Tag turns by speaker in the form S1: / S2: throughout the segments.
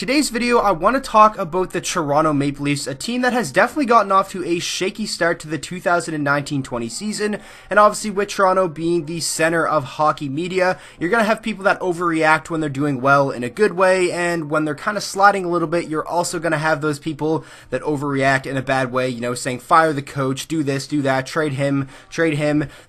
S1: Today's video, I want to talk about the Toronto Maple Leafs, a team that has definitely gotten off to a shaky start to the 2019-20 season, and obviously with Toronto being the center of hockey media, you're going to have people that overreact when they're doing well in a good way, and when they're kind of sliding a little bit, you're also going to have those people that overreact in a bad way, saying fire the coach, do this, do that, trade him.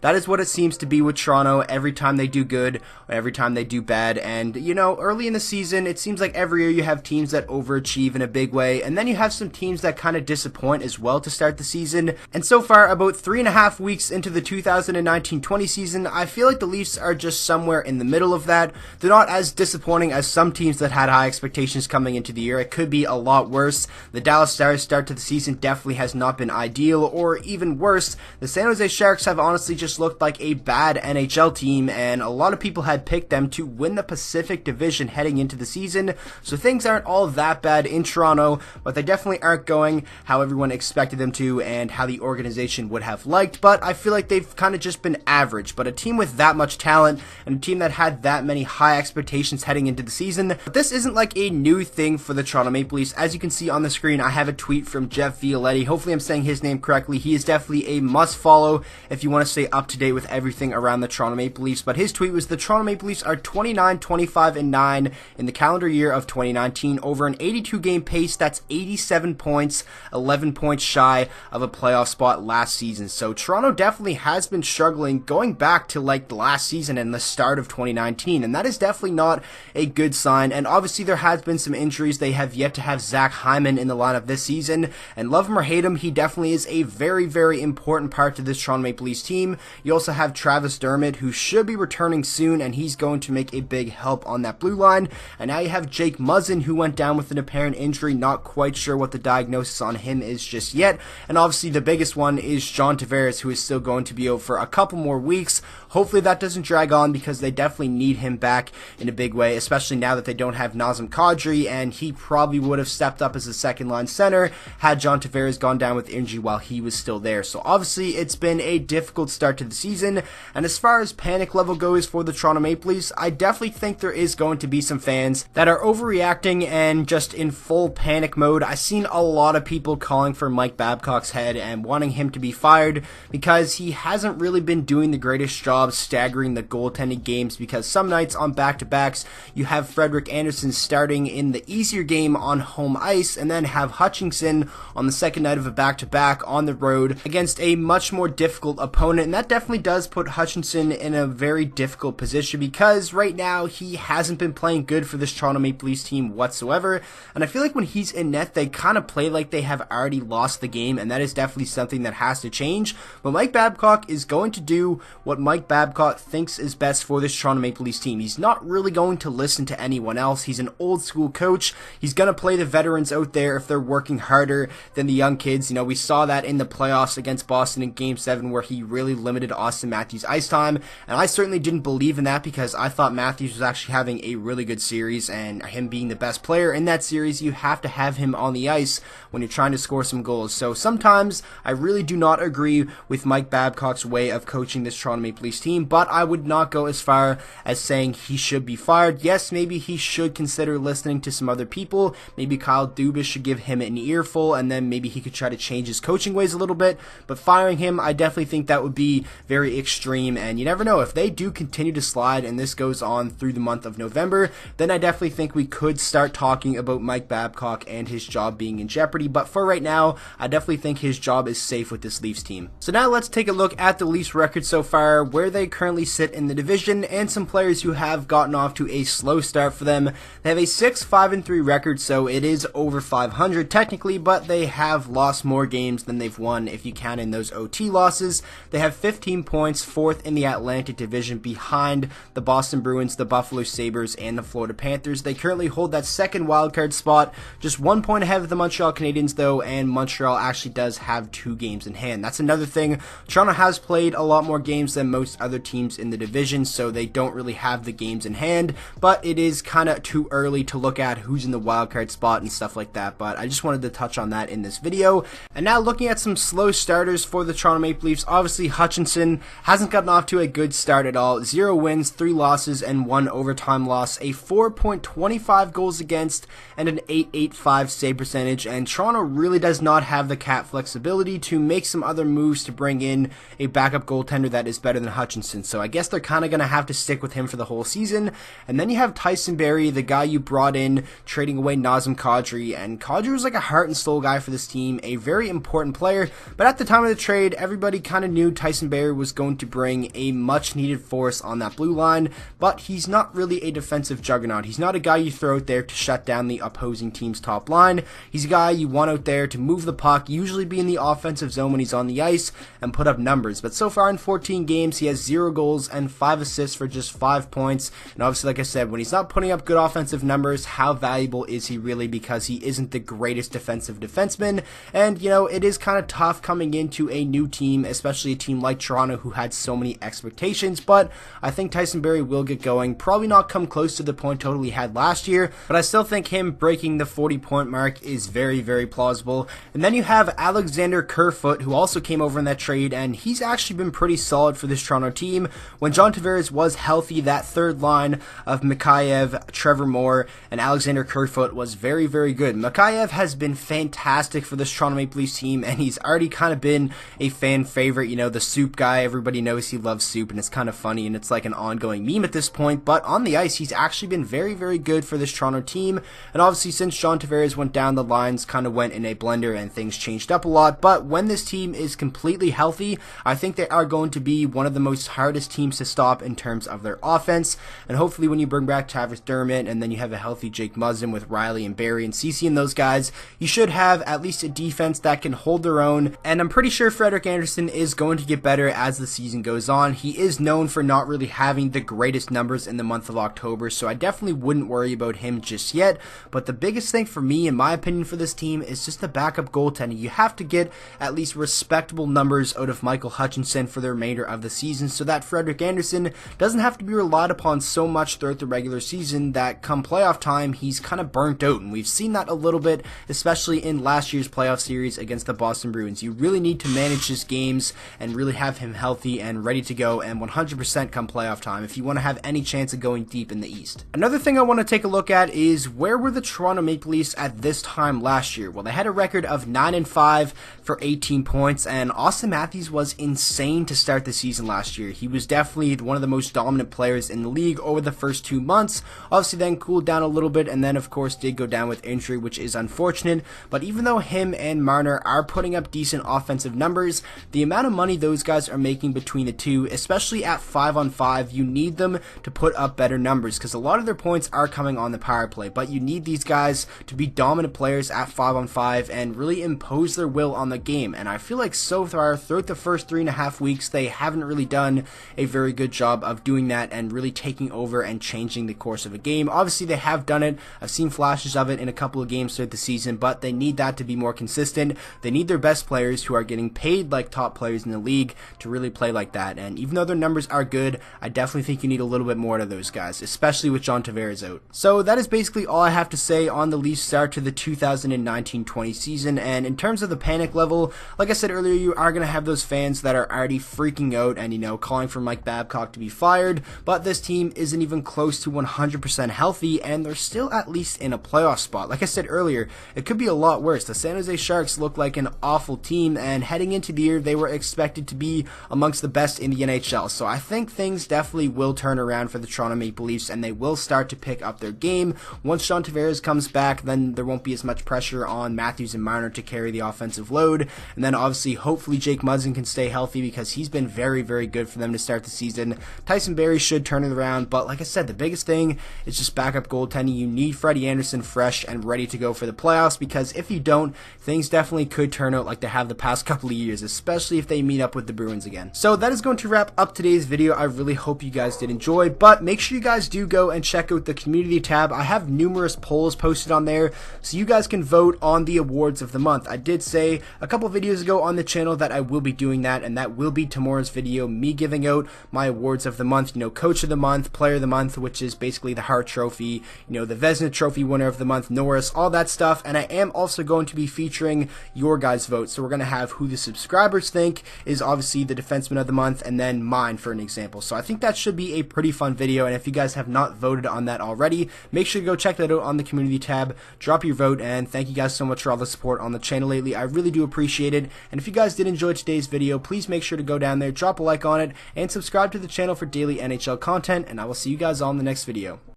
S1: That is what it seems to be with Toronto every time they do good, or every time they do bad, and early in the season, it seems like every year you have teams that overachieve in a big way, and then you have some teams that kind of disappoint as well to start the season. And so far, about 3.5 weeks into the 2019-20 season, I feel like the Leafs are just somewhere in the middle of that. They're not as disappointing as some teams that had high expectations coming into the year. It could be a lot worse. The Dallas Stars' start to the season definitely has not been ideal, or even worse, the San Jose Sharks have honestly just looked like a bad NHL team, and a lot of people had picked them to win the Pacific Division heading into the season, so things aren't all that bad in Toronto, but they definitely aren't going how everyone expected them to and how the organization would have liked. But I feel like they've kind of just been average. But a team with that much talent and a team that had that many high expectations heading into the season, but this isn't like a new thing for the Toronto Maple Leafs. As you can see on the screen, I have a tweet from Jeff Violetti. Hopefully I'm saying his name correctly. He is definitely a must follow if you want to stay up to date with everything around the Toronto Maple Leafs. But his tweet was, the Toronto Maple Leafs are 29, 25, and 9 in the calendar year of 2019 over an 82-game pace. That's 87 points, 11 points shy of a playoff spot last season. So Toronto definitely has been struggling going back to like the last season and the start of 2019, and that is definitely not a good sign. And obviously there has been some injuries. They have yet to have Zach Hyman in the lineup this season, and love him or hate him, he definitely is a very, very important part to this Toronto Maple Leafs team. You also have Travis Dermott, who should be returning soon, and he's going to make a big help on that blue line. And now you have Jake Muzzin, who went down with an apparent injury. Not quite sure what the diagnosis on him is just yet. And obviously the biggest one is John Tavares, who is still going to be out for a couple more weeks. Hopefully that doesn't drag on, because they definitely need him back in a big way, especially now that they don't have Nazem Kadri, and he probably would have stepped up as a second line center had John Tavares gone down with injury while he was still there. So obviously it's been a difficult start to the season, and as far as panic level goes for the Toronto Maple Leafs, I definitely think there is going to be some fans that are overreacting and just in full panic mode. I've seen a lot of people calling for Mike Babcock's head and wanting him to be fired because he hasn't really been doing the greatest job staggering the goaltending games, because some nights on back-to-backs you have Frederik Andersen starting in the easier game on home ice, and then have Hutchinson on the second night of a back-to-back on the road against a much more difficult opponent. And that definitely does put Hutchinson in a very difficult position, because right now he hasn't been playing good for this Toronto Maple Leafs team whatsoever, and I feel like when he's in net they kind of play like they have already lost the game, and that is definitely something that has to change. But Mike Babcock is going to do what Mike Babcock thinks is best for this Toronto Maple Leafs team. He's not really going to listen to anyone else. He's an old school coach. He's going to play the veterans out there if they're working harder than the young kids. We saw that in the playoffs against Boston in Game 7, where he really limited Austin Matthews' ice time, and I certainly didn't believe in that, because I thought Matthews was actually having a really good series, and him being the best player in that series, you have to have him on the ice when you're trying to score some goals. So sometimes I really do not agree with Mike Babcock's way of coaching this Toronto Maple Leafs team, but I would not go as far as saying he should be fired. Yes, maybe he should consider listening to some other people. Maybe Kyle Dubas should give him an earful, and then maybe he could try to change his coaching ways a little bit. But firing him, I definitely think that would be very extreme, and you never know, if they do continue to slide and this goes on through the month of November, then I definitely think we could start talking about Mike Babcock and his job being in jeopardy. But for right now, I definitely think his job is safe with this Leafs team. So now let's take a look at the Leafs record so far, where they currently sit in the division, and some players who have gotten off to a slow start for them. They have a 6-5-3 record, so it is over 500 technically, but they have lost more games than they've won if you count in those OT losses. They have 15 points, 4th in the Atlantic Division, behind the Boston Bruins, the Buffalo Sabres, and the Florida Panthers. They currently hold that second wildcard spot, just 1 point ahead of the Montreal Canadiens though, and Montreal actually does have 2 games in hand. That's another thing. Toronto has played a lot more games than most other teams in the division, so they don't really have the games in hand, but it is kind of too early to look at who's in the wildcard spot and stuff like that. But I just wanted to touch on that in this video. And now looking at some slow starters for the Toronto Maple Leafs, obviously Hutchinson hasn't gotten off to a good start at all. 0 wins, 3 losses, and 1 overtime loss. A 4.25 goals against and an .885 save percentage, and Toronto really does not have the cap flexibility to make some other moves to bring in a backup goaltender that is better than Hutchinson. So I guess they're kind of going to have to stick with him for the whole season. And then you have Tyson Barrie, the guy you brought in, trading away Nazem Kadri, and Kadri was like a heart and soul guy for this team, a very important player, but at the time of the trade, everybody kind of knew Tyson Barrie was going to bring a much needed force on that blue line, but he's not really a defensive juggernaut. He's not a guy you throw out there to shut down the opposing team's top line. He's a guy you want out there to move the puck, usually be in the offensive zone when he's on the ice, and put up numbers. But so far in 14 games, he has 0 goals and 5 assists for just 5 points, and obviously, like I said, when he's not putting up good offensive numbers, how valuable is he really, because he isn't the greatest defensive defenseman. And you know, it is kind of tough coming into a new team, especially a team like Toronto who had so many expectations, but I think Tyson Barrie will get going. Probably not come close to the point total he had last year, but I still think him breaking the 40-point mark is very, very plausible. And then you have Alexander Kerfoot, who also came over in that trade, and he's actually been pretty solid for this Toronto team. When John Tavares was healthy, that third line of Mikheyev, Trevor Moore, and Alexander Kerfoot was very, very good. Mikheyev has been fantastic for this Toronto Maple Leafs team, and he's already kind of been a fan favorite. You know, the soup guy, everybody knows he loves soup, and it's kind of funny, and it's like an ongoing meme at this point, but on the ice, he's actually been very, very good for this Toronto team. And obviously, since John Tavares went down, the lines kind of went in a blender, and things changed up a lot. But when this team is completely healthy, I think they are going to be one of the most hardest teams to stop in terms of their offense. And hopefully, when you bring back Travis Dermott, and then you have a healthy Jake Muzzin with Riley and Barrie and Ceci and those guys, you should have at least a defense that can hold their own. And I'm pretty sure Frederik Andersen is going to get better as the season goes on. He is known for not really having the greatest numbers in the month of October, so I definitely wouldn't worry about him just yet. But the biggest thing for me, in my opinion, for this team is just the backup goaltending. You have to get at least respectable numbers out of Michael Hutchinson for the remainder of the season, so that Frederik Andersen doesn't have to be relied upon so much throughout the regular season that come playoff time, he's kind of burnt out. And we've seen that a little bit, especially in last year's playoff series against the Boston Bruins. You really need to manage his games and really have him healthy and ready to go and 100% come playoff time if you want to have any chance of going deep in the East. Another thing I want to take a look at is where were the Toronto Maple Leafs at this time last year? Well, they had a record of 9-5 for 18 points, and Austin Matthews was insane to start the season last year. He was definitely one of the most dominant players in the league over the first 2 months. Obviously then cooled down a little bit, and then of course did go down with injury, which is unfortunate. But even though him and Marner are putting up decent offensive numbers, the amount of money those guys are making between the two, especially at 5-on-5, you need them to put up better numbers, because a lot of their points are coming on the power play, but you need these guys to be dominant players at 5-on-5 and really impose their will on the game. And I feel like so far throughout the first 3.5 weeks, they haven't really done a very good job of doing that and really taking over and changing the course of a game. Obviously they have done it. I've seen flashes of it in a couple of games throughout the season, but they need that to be more consistent. They need their best players who are getting paid like top players in the league to really play like that. And even though their numbers are good, I definitely think you need a little bit more out of those guys, especially with John Tavares out. So that is basically all I have to say on the Leafs start to the 2019-20 season. And in terms of the panic level, like I said earlier, you are going to have those fans that are already freaking out and, you know, calling for Mike Babcock to be fired, but this team isn't even close to 100% healthy, and they're still at least in a playoff spot. Like I said earlier, it could be a lot worse. The San Jose Sharks look like an awful team, and heading into the year, they were expected to be amongst the best in the NHL. So I think things definitely will turn around for the Toronto Maple Leafs, and they will start to pick up their game. Once John Tavares comes back, then there won't be as much pressure on Matthews and Marner to carry the offensive load. And then obviously, hopefully Jake Muzzin can stay healthy, because he's been very, very good for them to start the season. Tyson Barrie should turn it around, but like I said, the biggest thing is just backup goaltending. You need Freddie Andersen fresh and ready to go for the playoffs, because if you don't, things definitely could turn out like they have the past couple of years, especially if they meet up with the Bruins again. So that is going to wrap up today's video. I really hope you guys did enjoy, but make sure you guys do go and check out the community tab. I have numerous polls posted on there, so you guys can vote on the awards of the month. I did say a couple videos ago on the channel that I will be doing that, and that will be tomorrow's video, me giving out my awards of the month. You know, Coach of the Month, Player of the Month, which is basically the Hart Trophy, you know, the Vezina Trophy winner of the month, Norris, all that stuff. And I am also going to be featuring your guys' votes. So we're going to have who the subscribers think is obviously the defenseman of the month, and then mine for an example. So I think that should be a pretty fun video, and if you guys have not voted on that already, make sure you to go check that out on the community tab, drop your vote, and thank you guys so much for all the support on the channel lately. I really do appreciate it, and if you guys did enjoy today's video, please make sure to go down there, drop a like on it, and subscribe to the channel for daily NHL content, and I will see you guys all in the next video.